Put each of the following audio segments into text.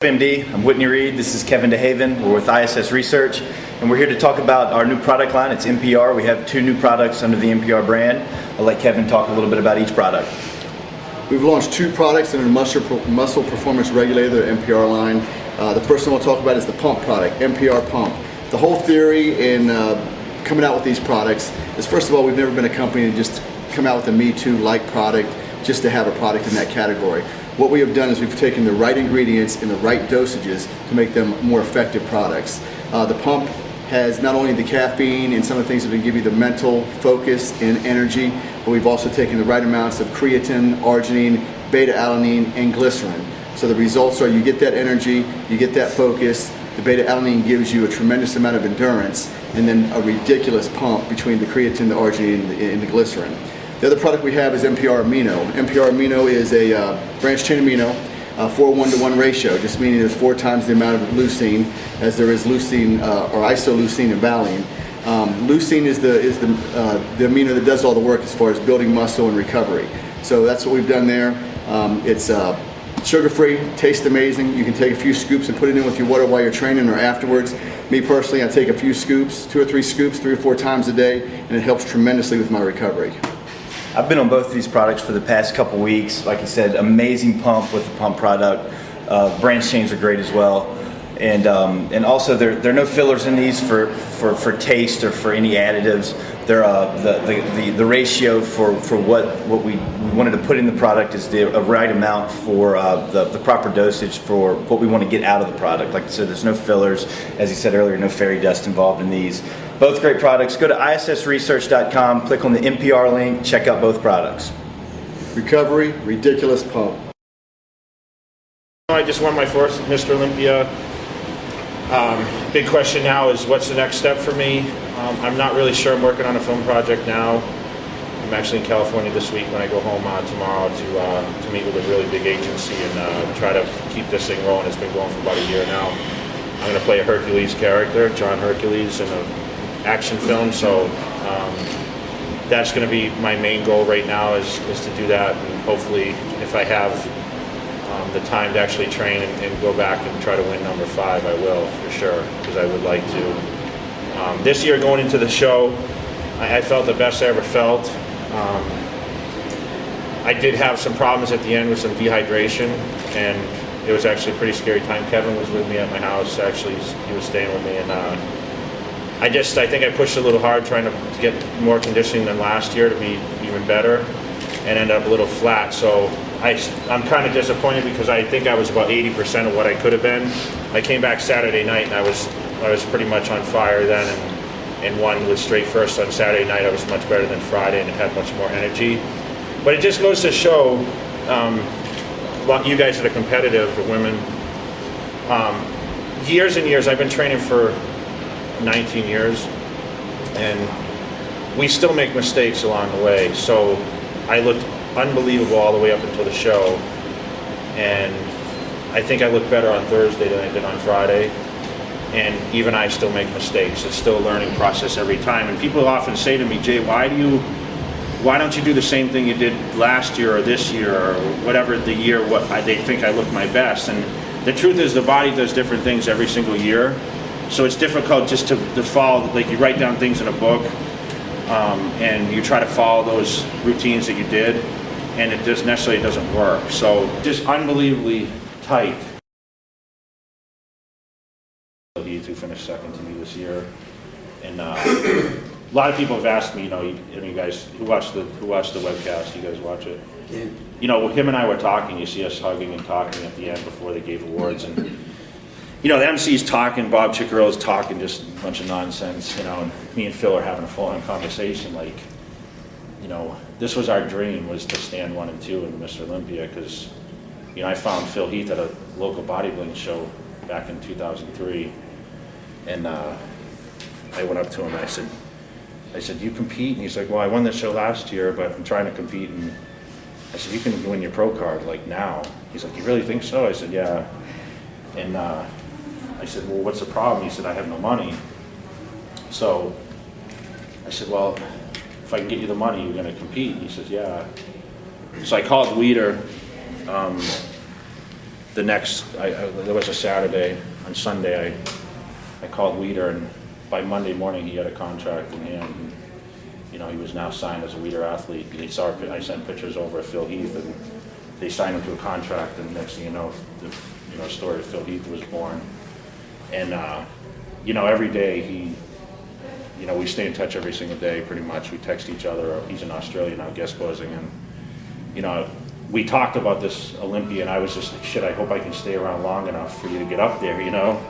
MD, I'm Whitney Reed, this is Kevin DeHaven, we're with ISS Research, and we're here to talk about our new product line. It's NPR. We have two new products under the NPR brand. I'll let Kevin talk a little bit about each product. We've launched two products in the Muscle Performance Regulator, the NPR line. The first one we'll talk about is the pump product, NPR Pump. The whole theory in coming out with these products is, first of all, we've never been a company to just come out with a Me Too-like product just to have a product in that category. What we have done is we've taken the right ingredients in the right dosages to make them more effective products. The pump has not only the caffeine and some of the things that will give you the mental focus and energy, but we've also taken the right amounts of creatine, arginine, beta-alanine, and glycerin. So the results are you get that energy, you get that focus, the beta-alanine gives you a tremendous amount of endurance, and then a ridiculous pump between the creatine, the arginine, and the glycerin. The other product we have is NPR Amino. NPR Amino is a branched chain amino, 4:1 ratio, just meaning there's 4 times the amount of leucine as there is leucine or isoleucine and valine. Leucine is the amino that does all the work as far as building muscle and recovery. So that's what we've done there. It's sugar-free, tastes amazing. You can take a few scoops and put it in with your water while you're training or afterwards. Me personally, I take a few scoops, 2 or 3 scoops, 3 or 4 times a day, and it helps tremendously with my recovery. I've been on both of these products for the past couple weeks. Like I said, amazing pump with the pump product. Branch chains are great as well. And also there are no fillers in these for taste or for any additives. They're the ratio for what we wanted to put in the product is the right amount for the proper dosage for what we want to get out of the product. Like I said, there's no fillers. As you said earlier, no fairy dust involved in these. Both great products. Go to issresearch.com, click on the NPR link, check out both products. Recovery, ridiculous pump. I just won my first Mr. Olympia. Big question now is what's the next step for me? I'm not really sure. I'm working on a film project now. I'm actually in California this week when I go home tomorrow to meet with a really big agency and try to keep this thing rolling. It's been going for about a year now. I'm going to play a Hercules character, John Hercules, in an action film. So that's going to be my main goal right now is to do that. And hopefully if I have the time to actually train and go back and try to win number 5, I will for sure, because I would like to. This year going into the show, I felt the best I ever felt. I did have some problems at the end with some dehydration, and it was actually a pretty scary time. Kevin was with me at my house, actually he was staying with me, and I think I pushed a little hard trying to get more conditioning than last year to be even better, and ended up a little flat. So I'm kind of disappointed because I think I was about 80% of what I could have been. I came back Saturday night and I was pretty much on fire then, and won with straight first on Saturday night. I was much better than Friday and had much more energy. But it just goes to show, you guys that are competitive, the women, years and years, I've been training for 19 years, and we still make mistakes along the way. So I looked unbelievable all the way up until the show, and I think I look better on Thursday than I did on Friday, and even I still make mistakes. It's still a learning process every time, and people often say to me, Jay, why don't you do the same thing you did last year or this year or whatever the year they think I look my best? And the truth is the body does different things every single year, so it's difficult just to follow, like you write down things in a book, and you try to follow those routines that you did, and it just necessarily doesn't work. So just unbelievably tight. Heath, who finished second to me this year, and a lot of people have asked me, you guys who watch the webcast, you guys watch it? Yeah. Him and I were talking. You see us hugging and talking at the end before they gave awards, and the MC's talking, Bob Chickarillo's talking just a bunch of nonsense, and me and Phil are having a full-on conversation, like, this was our dream, was to stand 1 and 2 in Mr. Olympia, because, I found Phil Heath at a local bodybuilding show back in 2003, and I went up to him and I said, you compete? And he's like, well, I won this show last year, but I'm trying to compete, and I said, you can win your pro card, like, now. He's like, you really think so? I said, yeah. And I said, well, what's the problem? He said, I have no money. So I said, well, if I can get you the money, you're going to compete. He says, yeah. So I called Weeder the next, there was a Saturday, on Sunday, I called Weider, and by Monday morning he had a contract in hand. And, you know, he was now signed as a Weider athlete. I sent pictures over of Phil Heath, and they signed him to a contract, and next thing you know, the story of Phil Heath was born. And you know, every day you know, we stay in touch every single day pretty much. We text each other. He's in Australia now guest posing, and you know, we talked about this Olympia, and I was just like, shit, I hope I can stay around long enough for you to get up there, you know?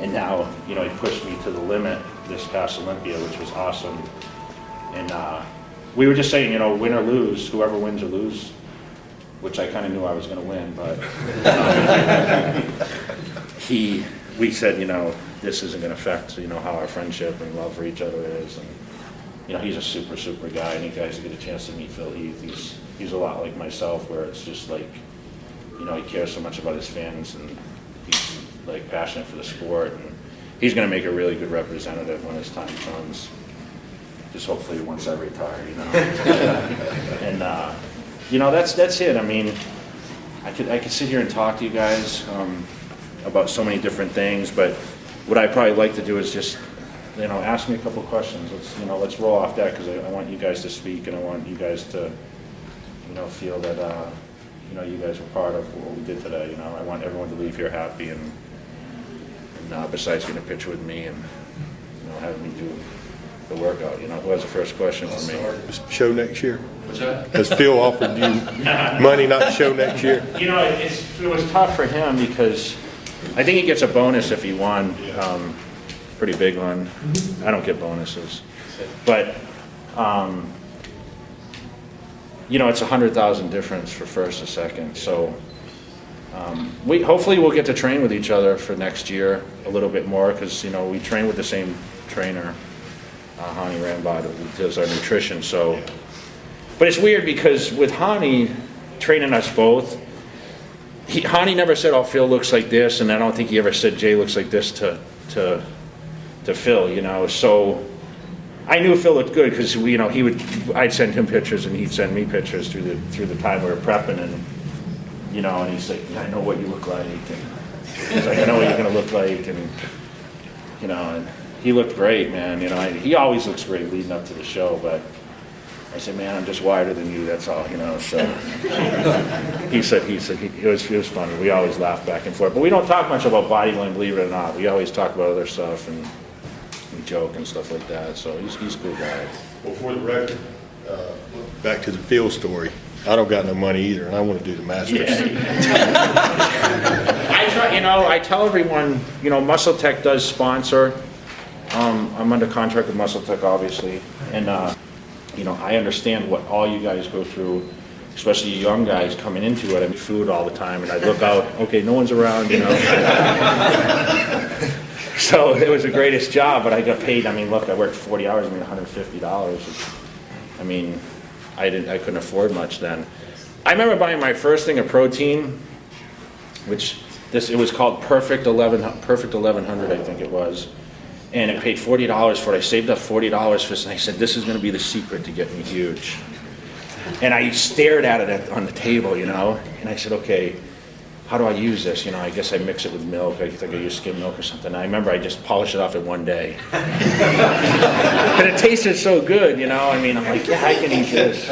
And now, you know, he pushed me to the limit this past Olympia, which was awesome. And we were just saying, you know, win or lose, whoever wins or lose, which I kind of knew I was going to win, but we said, you know, this isn't going to affect, you know, how our friendship and love for each other is. And, you know, he's a super, super guy. And you guys get a chance to meet Phil Heath. He's a lot like myself, where it's just like, you know, he cares so much about his fans, and he's like passionate for the sport. And he's going to make a really good representative when his time comes. Just hopefully once I retire, you know. And you know, that's it. I mean, I could sit here and talk to you guys about so many different things, but what I'd probably like to do is just, you know, ask me a couple questions. Let's roll off that, because I want you guys to speak, and I want you guys to, you know, feel that you know, you guys were part of what we did today. You know, I want everyone to leave here happy, and besides getting a picture with me and, you know, having me do the workout. You know, who has the first question for me? Show next year. What's that? Has Phil offered you money not to show next year? You know, it was tough for him, because I think he gets a bonus if he won. Pretty big one. I don't get bonuses, but you know, it's 100,000 difference for first or second. So hopefully we'll get to train with each other for next year a little bit more, because you know, we train with the same trainer, Hani Rambod, who does our nutrition. So, but it's weird, because with Hani training us both, Hani never said, "Oh, Phil looks like this," and I don't think he ever said Jay looks like this to Phil. You know, so I knew Phil looked good, because you know, I'd send him pictures, and he'd send me pictures through the time we were prepping, and you know, and he's like, "I know what you look like," and he's like, "I know what you're gonna look like," and you know, and he looked great, man. You know, he always looks great leading up to the show, but I said, "Man, I'm just wider than you, that's all," you know. So he said it was funny. We always laugh back and forth, but we don't talk much about bodybuilding, believe it or not. We always talk about other stuff, and we joke and stuff like that. So he's a cool guy. Well, for the record, back to the Phil story. I don't got no money either, and I want to do the Masters. I try, you know, I tell everyone, you know, Muscle Tech does sponsor. I'm under contract with Muscle Tech, obviously, and you know, I understand what all you guys go through, especially you young guys coming into it. I mean, food all the time, and I look out, okay, no one's around, you know. So it was the greatest job, but I got paid. I mean, look, I worked 40 hours, I made $150. I mean, I couldn't afford much then. I remember buying my first thing of protein, which it was called Perfect 1100, I think it was. And it paid $40 for it. I saved up $40 for it, and I said, "This is going to be the secret to get me huge." And I stared at it on the table, you know, and I said, "Okay, how do I use this? You know, I guess I mix it with milk. I think I use skim milk or something." And I remember I just polished it off in one day. But it tasted so good, you know. I mean, I'm like, yeah, I can eat this.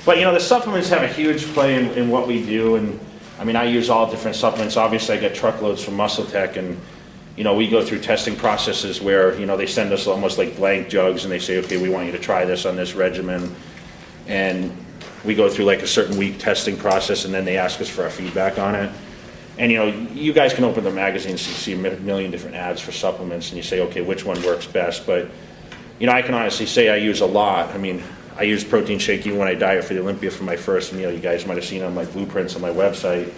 But, you know, the supplements have a huge play in what we do. And, I mean, I use all different supplements. Obviously, I get truckloads from Muscle Tech, and you know, we go through testing processes where, you know, they send us almost like blank jugs, and they say, "Okay, we want you to try this on this regimen." And we go through like a certain week testing process, and then they ask us for our feedback on it. And, you know, you guys can open the magazines and see a million different ads for supplements, and you say, okay, which one works best? But, you know, I can honestly say I use a lot. I mean, I use protein shake even when I diet for the Olympia for my first meal. You guys might have seen on my blueprints on my website.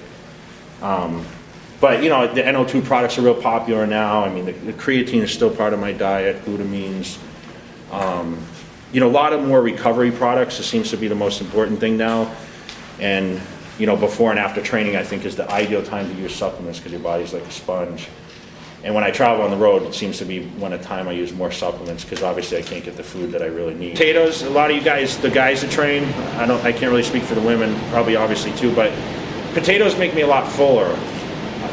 But, you know, the NO2 products are real popular now. I mean, the creatine is still part of my diet, glutamines. You know, a lot of more recovery products. It seems to be the most important thing now. And, you know, before and after training, I think, is the ideal time to use supplements, because your body's like a sponge. And when I travel on the road, it seems to be when a time I use more supplements, because obviously I can't get the food that I really need. Potatoes, a lot of you guys, the guys that train, I can't really speak for the women, probably obviously too, but potatoes make me a lot fuller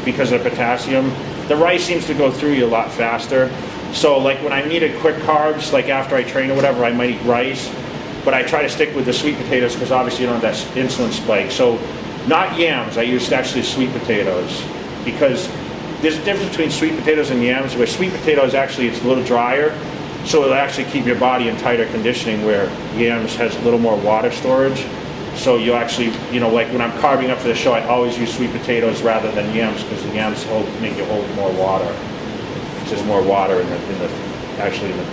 because of the potassium. The rice seems to go through you a lot faster. So like when I needed quick carbs, like after I train or whatever, I might eat rice, but I try to stick with the sweet potatoes because obviously you don't have that insulin spike. So not yams, I use actually sweet potatoes, because there's a difference between sweet potatoes and yams, where sweet potatoes actually it's a little drier, so it'll actually keep your body in tighter conditioning, where yams has a little more water storage. So you actually, you know, like when I'm carving up for the show, I always use sweet potatoes rather than yams, because the yams make you hold more water. There's more water in the actually in the